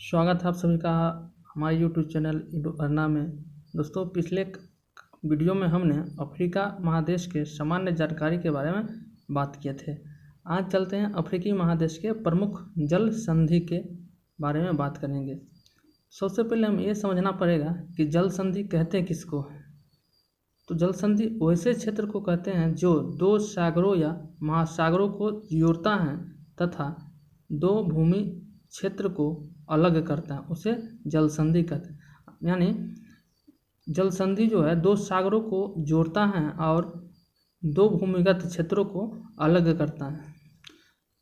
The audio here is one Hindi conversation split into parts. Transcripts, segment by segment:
स्वागत है आप सभी का हमारे यूट्यूब चैनल इंडो अर्ना में। दोस्तों, पिछले वीडियो में हमने अफ्रीका महादेश के सामान्य जानकारी के बारे में बात किए थे। आज चलते हैं अफ्रीकी महादेश के प्रमुख जल संधि के बारे में बात करेंगे। सबसे पहले हमें ये समझना पड़ेगा कि जल संधि कहते हैं किसको है। तो जल संधि वैसे क्षेत्र को कहते हैं जो दो सागरों या महासागरों को जोड़ता है तथा दो भूमि क्षेत्र को अलग करता है, उसे जल संधि कहते हैं। यानी जल संधि जो है दो सागरों को जोड़ता है और दो भूमिगत क्षेत्रों को अलग करता है।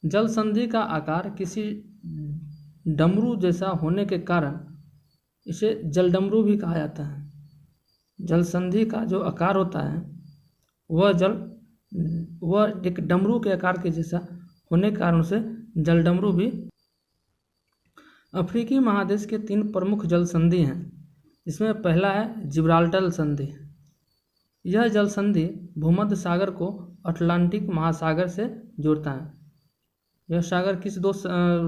जल संधि का आकार किसी डमरू जैसा होने के कारण इसे जलडमरू भी कहा जाता है। जल संधि का जो आकार होता है वह एक डमरू के आकार के जैसा होने के कारण उसे जलडमरू भी। अफ्रीकी महादेश के 3 प्रमुख जल संधि हैं। इसमें पहला है जिब्राल्टर संधि। यह जल संधि भूमध्य सागर को अटलांटिक महासागर से जोड़ता है। यह सागर किस दो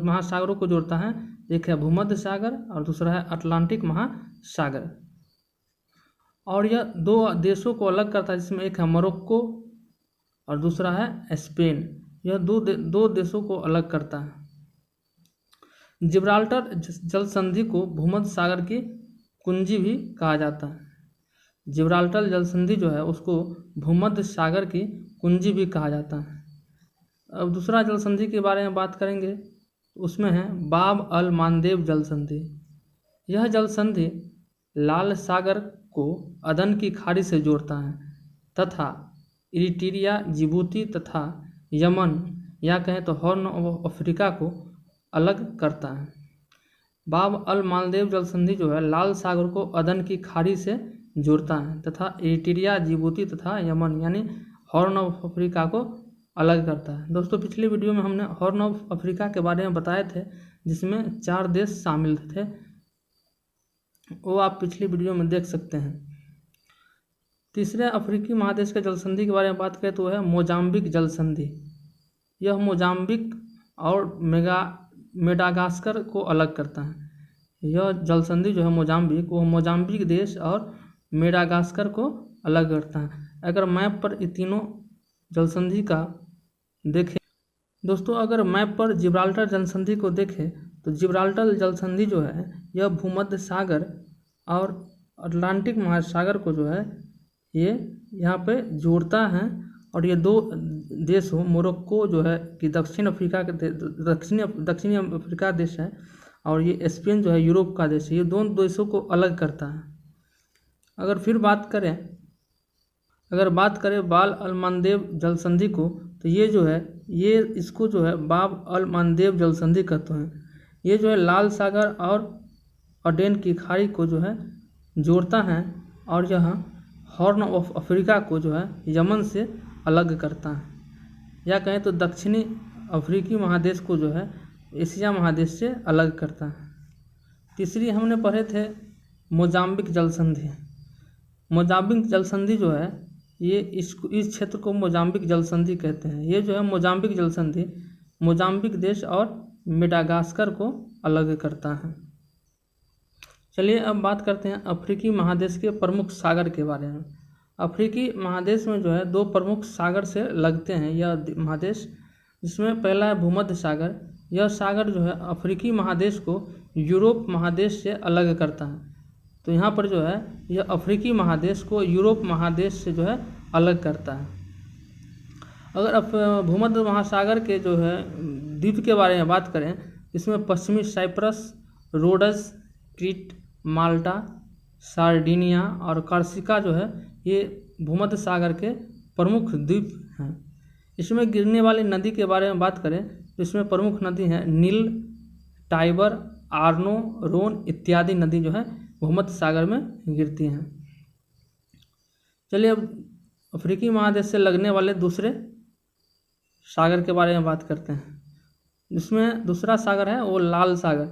महासागरों को जोड़ता है? एक है भूमध्य सागर और दूसरा है अटलांटिक महासागर। और यह दो देशों को अलग करता है, जिसमें एक है मोरक्को और दूसरा है स्पेन। यह दो देशों को अलग करता है। जिब्राल्टर जल संधि को भूमध्य सागर की कुंजी भी कहा जाता है। जिब्राल्टर जल संधि जो है उसको भूमध्य सागर की कुंजी भी कहा जाता है। अब दूसरा जल संधि के बारे में बात करेंगे, उसमें है बाब अल मानदेव जल संधि। यह जल संधि लाल सागर को अदन की खाड़ी से जोड़ता है तथा इरिट्रिया, जिबूती तथा यमन या कहें तो हॉर्न ऑफ अफ्रीका को अलग करता है। बाब अल मालदेव जल संधि जो है लाल सागर को अदन की खाड़ी से जोड़ता है तथा इरिट्रिया, जिबूती तथा यमन यानी हॉर्न ऑफ अफ्रीका को अलग करता है। दोस्तों, पिछली वीडियो में हमने हॉर्न ऑफ अफ्रीका के बारे में बताए थे, जिसमें 4 देश शामिल थे, वो आप पिछली वीडियो में देख सकते हैं। तीसरे अफ्रीकी महादेश के जल संधि के बारे में बात करें तो है मोजाम्बिक जल संधि। यह मोजाम्बिक और मेडागास्कर को अलग करता है। यह जल संधि जो है मोजाम्बिक, वो मोजाम्बिक देश और मेडागास्कर को अलग करता है। अगर मैप पर ये तीनों जल संधि का देखें दोस्तों, अगर मैप पर जिब्राल्टर जल संधि को देखें तो जिब्राल्टर जल संधि जो है यह भूमध्य सागर और अटलांटिक महासागर को जो है ये यहाँ पे जोड़ता है। और ये दो देश हो, मोरक्को जो है कि दक्षिणी अफ्रीका देश है और ये स्पेन जो है यूरोप का देश है, ये दोनों देशों को अलग करता है। अगर बात करें बाब अल मानदेव जल संधि को, तो ये जो है ये इसको जो है बाब अल मानदेव जल संधि कहते हैं। ये जो है लाल सागर और अडेन की खाड़ी को जो है जोड़ता है और यह हॉर्न ऑफ अफ्रीका को जो है यमन से अलग करता है, या कहें तो दक्षिणी अफ्रीकी महादेश को जो है एशिया महादेश से अलग करता है। तीसरी हमने पढ़े थे मोजाम्बिक जल संधि। मोजाम्बिक जल संधि जो है ये इस क्षेत्र को मोजाम्बिक जल संधि कहते हैं। ये जो है मोजाम्बिक जल संधि मोजाम्बिक देश और मेडागास्कर को अलग करता है। चलिए अब बात करते हैं अफ्रीकी महादेश के प्रमुख सागर के बारे में। अफ्रीकी महादेश में जो है 2 प्रमुख सागर से लगते हैं यह महादेश, जिसमें पहला है भूमध्य सागर। यह सागर जो है अफ्रीकी महादेश को यूरोप महादेश से अलग करता है। तो यहाँ पर जो है यह अफ्रीकी महादेश को यूरोप महादेश से जो है अलग करता है। अगर भूमध्य महासागर के जो है द्वीप के बारे में बात करें, इसमें पश्चिमी साइप्रस, रोडस, क्रीट, माल्टा, सार्डिनिया और कार्सिका जो है ये भूमध्य सागर के प्रमुख द्वीप हैं। इसमें गिरने वाली नदी के बारे में बात करें तो इसमें प्रमुख नदी हैं नील, टाइबर, आर्नो, रोन इत्यादि नदी जो है भूमध्य सागर में गिरती हैं। चलिए अब अफ्रीकी महादेश से लगने वाले दूसरे सागर के बारे में बात करते हैं। जिसमें दूसरा सागर है वो लाल सागर।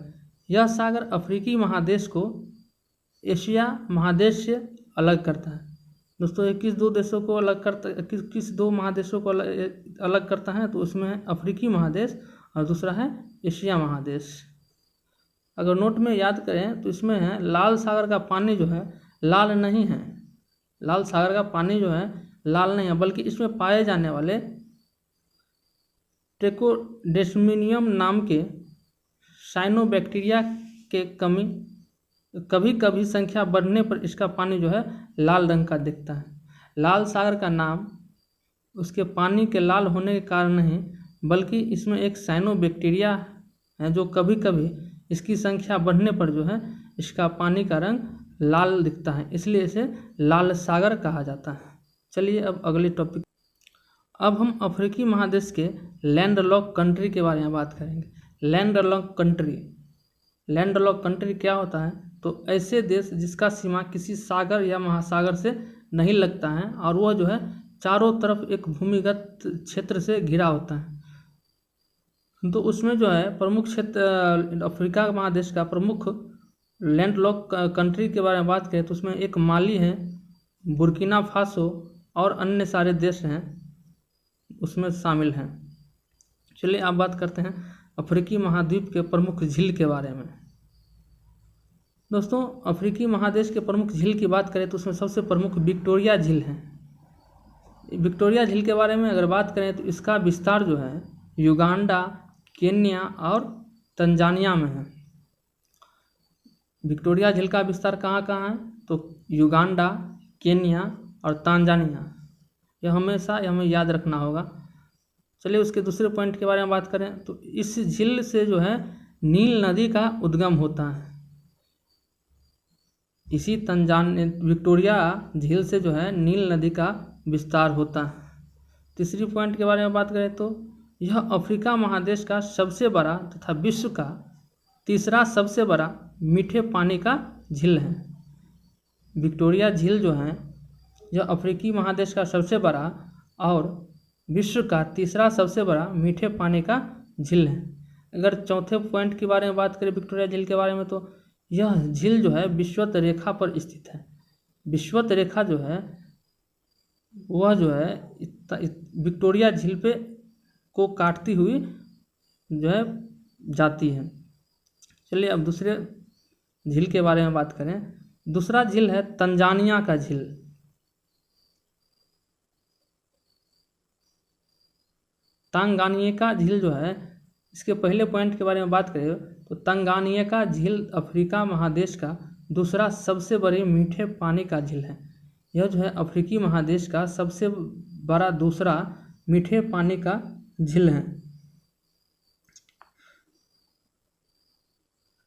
यह सागर अफ्रीकी महादेश को एशिया महादेश से अलग करता है। दोस्तों, ये किस 2 देशों को अलग करता है, किस 2 महादेशों को अलग करता है? तो उसमें है अफ्रीकी महादेश और दूसरा है एशिया महादेश। अगर नोट में याद करें तो इसमें है लाल सागर का पानी जो है लाल नहीं है, लाल सागर का पानी जो है लाल नहीं है, बल्कि इसमें पाए जाने वाले ट्रैकोडेस्मिनियम नाम के साइनोबैक्टीरिया के कभी कभी संख्या बढ़ने पर इसका पानी जो है लाल रंग का दिखता है। लाल सागर का नाम उसके पानी के लाल होने के कारण नहीं, बल्कि इसमें एक साइनोबैक्टीरिया है जो कभी कभी इसकी संख्या बढ़ने पर जो है इसका पानी का रंग लाल दिखता है, इसलिए इसे लाल सागर कहा जाता है। चलिए अब अगले टॉपिक, अब हम अफ्रीकी महादेश के लैंडलॉक कंट्री के बारे में बात करेंगे। लैंडलॉक कंट्री, लैंडलॉक कंट्री क्या होता है? तो ऐसे देश जिसका सीमा किसी सागर या महासागर से नहीं लगता है और वह जो है चारों तरफ एक भूमिगत क्षेत्र से घिरा होता है। तो उसमें जो है प्रमुख क्षेत्र अफ्रीका महादेश का प्रमुख लैंडलॉक कंट्री के बारे में बात करें तो उसमें एक माली है, बुर्किना फासो और अन्य सारे देश हैं उसमें शामिल हैं। चलिए आप बात करते हैं अफ्रीकी महाद्वीप के प्रमुख झील के बारे में। दोस्तों अफ्रीकी महादेश के प्रमुख झील की बात करें तो उसमें सबसे प्रमुख विक्टोरिया झील है। विक्टोरिया झील के बारे में अगर बात करें तो इसका विस्तार जो है युगांडा, केन्या और तंजानिया में है। विक्टोरिया झील का विस्तार कहाँ कहाँ है? तो युगांडा, केन्या और तंजानिया। यह हमें याद रखना होगा। चलिए उसके दूसरे पॉइंट के बारे में बात करें तो इस झील से जो है नील नदी का उद्गम होता है। इसी विक्टोरिया झील से जो है नील नदी का विस्तार होता है। तीसरी पॉइंट के बारे में बात करें तो यह अफ्रीका महादेश का सबसे बड़ा तथा विश्व का तीसरा सबसे बड़ा मीठे पानी का झील है। विक्टोरिया झील जो है यह अफ्रीकी महादेश का सबसे बड़ा और विश्व का तीसरा सबसे बड़ा मीठे पानी का झील है। अगर चौथे पॉइंट के बारे में बात करें विक्टोरिया झील के बारे में तो यह झील जो है विषुवत रेखा पर स्थित है। विषुवत रेखा जो है वह जो है विक्टोरिया झील पे को काटती हुई जो है जाती है। चलिए अब दूसरे झील के बारे में बात करें। दूसरा झील है तंजानिया का झील। तंगानिका झील जो है, इसके पहले पॉइंट के बारे में बात करें तो तंगानिका झील अफ्रीका महादेश का दूसरा सबसे बड़े मीठे पानी का झील है। यह जो है अफ्रीकी महादेश का सबसे बड़ा दूसरा मीठे पानी का झील है।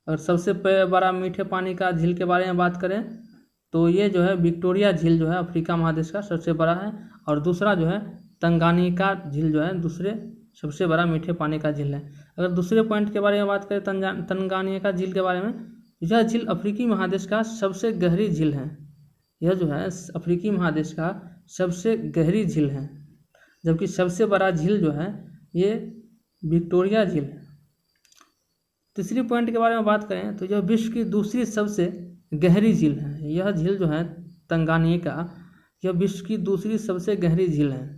और सबसे बड़ा मीठे पानी का झील के बारे में बात करें तो ये जो है विक्टोरिया झील जो है अफ्रीका महादेश का सबसे बड़ा है और दूसरा जो है तंगानिका झील जो है दूसरे सबसे बड़ा मीठे पानी का झील है। अगर दूसरे पॉइंट के बारे में बात करें तंगानिका झील के बारे में, यह झील अफ्रीकी महादेश का सबसे गहरी झील है। यह जो है अफ्रीकी महादेश का सबसे गहरी झील है, जबकि सबसे बड़ा झील जो है ये विक्टोरिया झील है। तीसरी पॉइंट के बारे में बात करें तो यह विश्व की दूसरी सबसे गहरी झील है। यह झील जो है तंगानिका, यह विश्व की दूसरी सबसे गहरी झील है।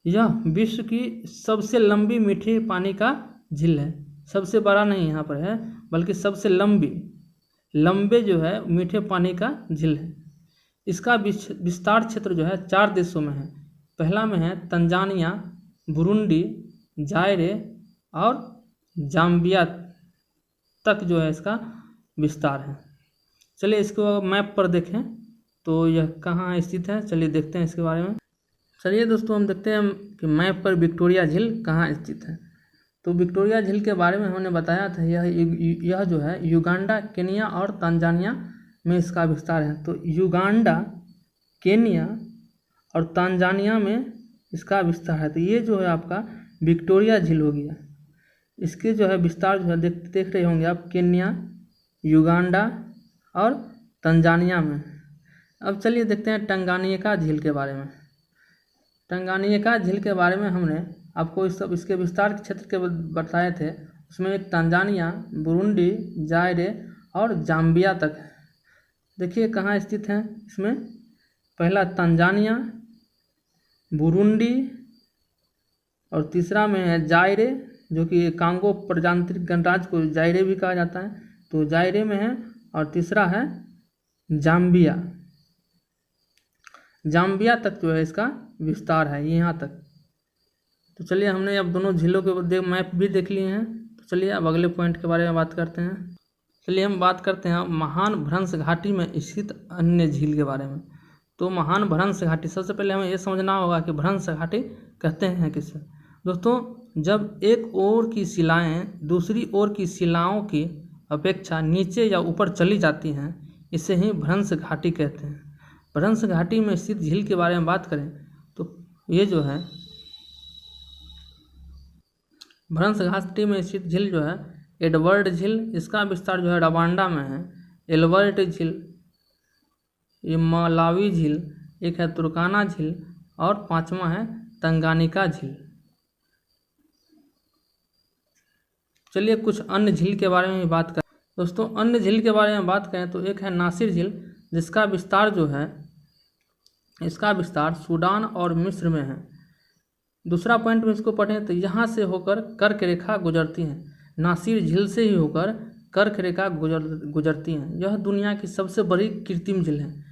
यह विश्व की सबसे लंबी मीठे पानी का झील है। सबसे बड़ा नहीं यहाँ पर है, बल्कि सबसे लंबे जो है मीठे पानी का झील है। इसका विस्तार क्षेत्र जो है 4 देशों में है। पहला में है तंजानिया, बुरुंडी, जायरे और जाम्बिया तक जो है इसका विस्तार है। चलिए इसको मैप पर देखें तो यह कहाँ स्थित है, चलिए देखते हैं इसके बारे में। चलिए दोस्तों हम देखते हैं कि मैप पर विक्टोरिया झील कहाँ स्थित है। तो विक्टोरिया झील के बारे में हमने बताया था, यह जो है युगांडा, केन्या और तंजानिया में इसका विस्तार है। तो युगांडा, केन्या और तंजानिया में इसका विस्तार है। तो ये जो है आपका विक्टोरिया झील हो गया। इसके जो है विस्तार जो है देख रहे होंगे आप, केन्या, युगांडा और तंजानिया में। अब चलिए देखते हैं तंगानिका झील के बारे में। तंगानिका झील के बारे में हमने आपको इसके विस्तार के क्षेत्र के बताए थे। उसमें तंजानिया, बुरुंडी, जायरे और जाम्बिया तक है। देखिए कहाँ स्थित है इसमें। पहला तंजानिया, बुरुंडी और तीसरा में है जायरे, जो कि कांगो प्रजातांत्रिक गणराज्य को जायरे भी कहा जाता है, तो जायरे में है। और तीसरा है जाम्बिया। जाम्बिया तक जो है इसका विस्तार है, यहाँ तक। तो चलिए, हमने अब दोनों झीलों के मैप भी देख लिए हैं। तो चलिए अब अगले पॉइंट के बारे में बात करते हैं। चलिए हम बात करते हैं महान भ्रंश घाटी में स्थित अन्य झील के बारे में। तो महान भ्रंश घाटी, सबसे पहले हमें ये समझना होगा कि भ्रंश घाटी कहते हैं किसे। दोस्तों, जब एक ओर की शिलाएं दूसरी ओर की शिलाओं की अपेक्षा नीचे या ऊपर चली जाती हैं, इसे ही भ्रंश घाटी कहते हैं। भ्रंश घाटी में स्थित झील के बारे में बात करें तो ये जो है भ्रंश घाटी में स्थित झील जो है एडवर्ड झील, इसका विस्तार जो है रवांडा में है। एल्बर्ट झील, ये मलावी झील, एक है तुर्काना झील और पांचवा है तंगानिका झील। चलिए कुछ अन्य झील के बारे में बात करें। दोस्तों, अन्य झील के बारे में बात करें तो एक है नासिर झील, जिसका विस्तार जो है इसका विस्तार सूडान और मिस्र में है। दूसरा पॉइंट में इसको पढ़ें तो यहाँ से होकर कर्क रेखा गुजरती है। नासिर झील से ही होकर कर्क रेखा गुजरती हैं। यह दुनिया की सबसे बड़ी कृत्रिम झील है।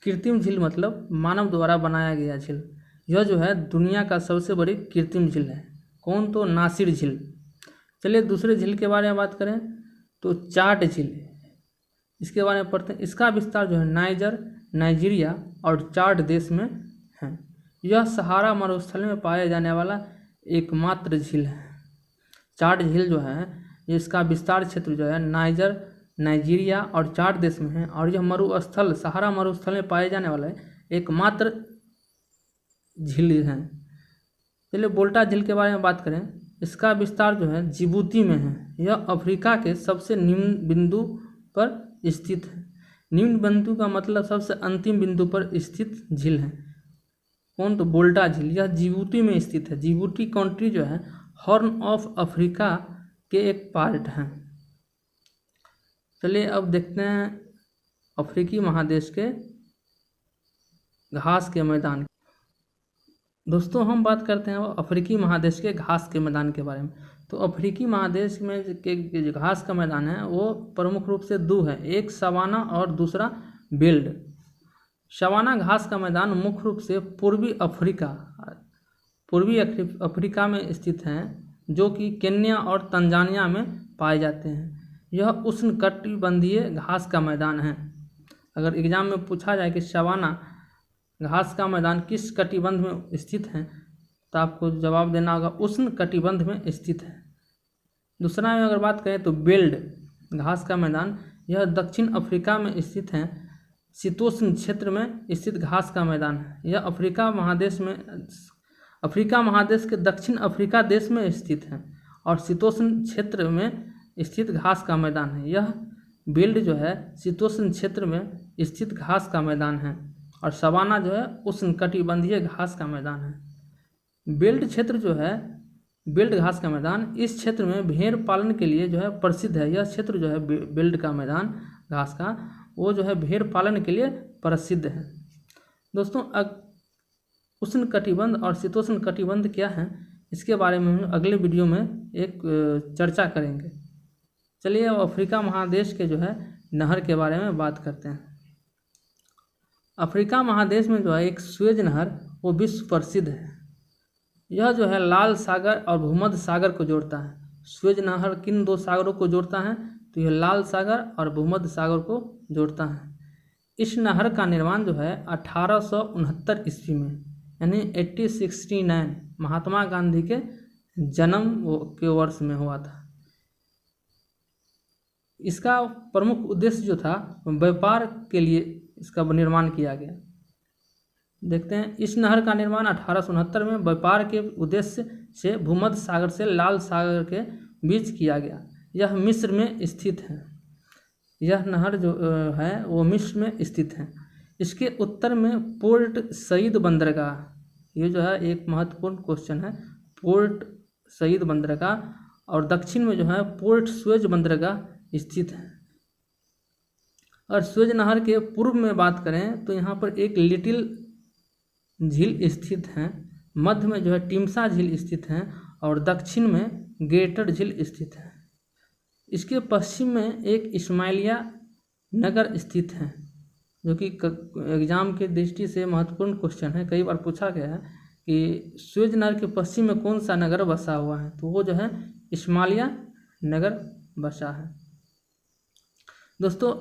कृत्रिम झील मतलब मानव द्वारा बनाया गया झील। यह जो है दुनिया का सबसे बड़ी कृत्रिम झील है। कौन? तो नासिर झील। चलिए दूसरे झील के बारे में बात करें तो चाड झील, इसके बारे में पढ़ते हैं। इसका विस्तार जो है नाइजर, नाइजीरिया और चाड देश में है। यह सहारा मरुस्थल में पाया जाने वाला एकमात्र झील है। चाड झील जो है इसका विस्तार क्षेत्र जो है नाइजर, नाइजीरिया और चाड देश में है। और यह मरुस्थल, सहारा मरुस्थल में पाए जाने वाला एकमात्र झील है। चलिए वोल्टा झील के बारे में बात करें। इसका विस्तार जो है जिबूती में है। यह अफ्रीका के सबसे निम्न बिंदु पर स्थित है। निम्न बिंदु का मतलब सबसे अंतिम बिंदु पर स्थित झील है। कौन? तो वोल्टा झील। यह जिबूती में स्थित है। जिबूती कंट्री जो है हॉर्न ऑफ अफ्रीका के एक पार्ट हैं। चलिए अब देखते हैं अफ्रीकी महादेश के घास के मैदान। दोस्तों, हम बात करते हैं अफ्रीकी महादेश के घास के मैदान के बारे में। तो अफ्रीकी महादेश में के जो घास का मैदान है वो प्रमुख रूप से दो है, एक सवाना और दूसरा बेल्ड। सवाना घास का मैदान मुख्य रूप से पूर्वी अफ्रीका में स्थित हैं, जो कि केन्या और तंजानिया में पाए जाते हैं। यह उष्णकटिबंधीय घास का मैदान है। अगर एग्जाम में पूछा जाए कि सवाना घास का मैदान किस कटिबंध में स्थित है तो आपको जवाब देना होगा उष्णकटिबंध में स्थित है। दूसरा में अगर बात करें तो बेल्ड घास का मैदान, यह दक्षिण अफ्रीका में स्थित है। शीतोष्ण क्षेत्र में स्थित घास का मैदान है। यह अफ्रीका महादेश के दक्षिण अफ्रीका देश में स्थित है और शीतोष्ण क्षेत्र में स्थित घास का मैदान है। यह बेल्ट जो है शीतोष्ण क्षेत्र में स्थित घास का मैदान है और सवाना जो है उष्णकटिबंधीय घास का मैदान है। बेल्ट क्षेत्र जो है, बेल्ट घास का मैदान, इस क्षेत्र में भेड़ पालन के लिए जो है प्रसिद्ध है। यह क्षेत्र जो है बेल्ट का मैदान घास का, वो जो है भेड़ पालन के लिए प्रसिद्ध है। दोस्तों, उष्णकटिबंध और शीतोष्ण कटिबंध क्या है, इसके बारे में हम अगले वीडियो में एक चर्चा करेंगे। चलिए अब अफ्रीका महादेश के जो है नहर के बारे में बात करते हैं। अफ्रीका महादेश में जो है एक स्वेज नहर वो विश्व प्रसिद्ध है। यह जो है लाल सागर और भूमध्य सागर को जोड़ता है। स्वेज नहर किन दो सागरों को जोड़ता है? तो यह लाल सागर और भूमध्य सागर को जोड़ता है। इस नहर का निर्माण जो है 1869 ईस्वी में यानी 1869 महात्मा गांधी के जन्म के वर्ष में हुआ था। इसका प्रमुख उद्देश्य जो था व्यापार के लिए इसका निर्माण किया गया। देखते हैं, इस नहर का निर्माण 1869 में व्यापार के उद्देश्य से भूमध्य सागर से लाल सागर के बीच किया गया। यह मिस्र में स्थित है। यह नहर जो है वो मिस्र में स्थित है। इसके उत्तर में पोर्ट सईद बंदरगाह, ये जो है एक महत्वपूर्ण क्वेश्चन है, पोर्ट सईद बंदरगाह, और दक्षिण में जो है पोर्ट स्वेज बंदरगाह स्थित है। और स्वेज नहर के पूर्व में बात करें तो यहाँ पर एक लिटिल झील स्थित है, मध्य में जो है टिम्सा झील स्थित है और दक्षिण में ग्रेटर झील स्थित है। इसके पश्चिम में एक इस्माइलिया नगर स्थित है, जो कि एग्जाम की दृष्टि से महत्वपूर्ण क्वेश्चन है। कई बार पूछा गया है कि सुएज नहर के पश्चिम में कौन सा नगर बसा हुआ है, तो वो जो है इस्माइलिया नगर बसा है। दोस्तों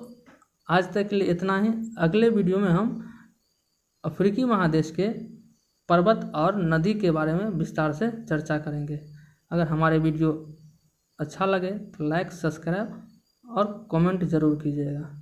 आज तक के लिए इतना ही। अगले वीडियो में हम अफ्रीकी महादेश के पर्वत और नदी के बारे में विस्तार से चर्चा करेंगे। अगर हमारे वीडियो अच्छा लगे तो लाइक, सब्सक्राइब और कमेंट ज़रूर कीजिएगा।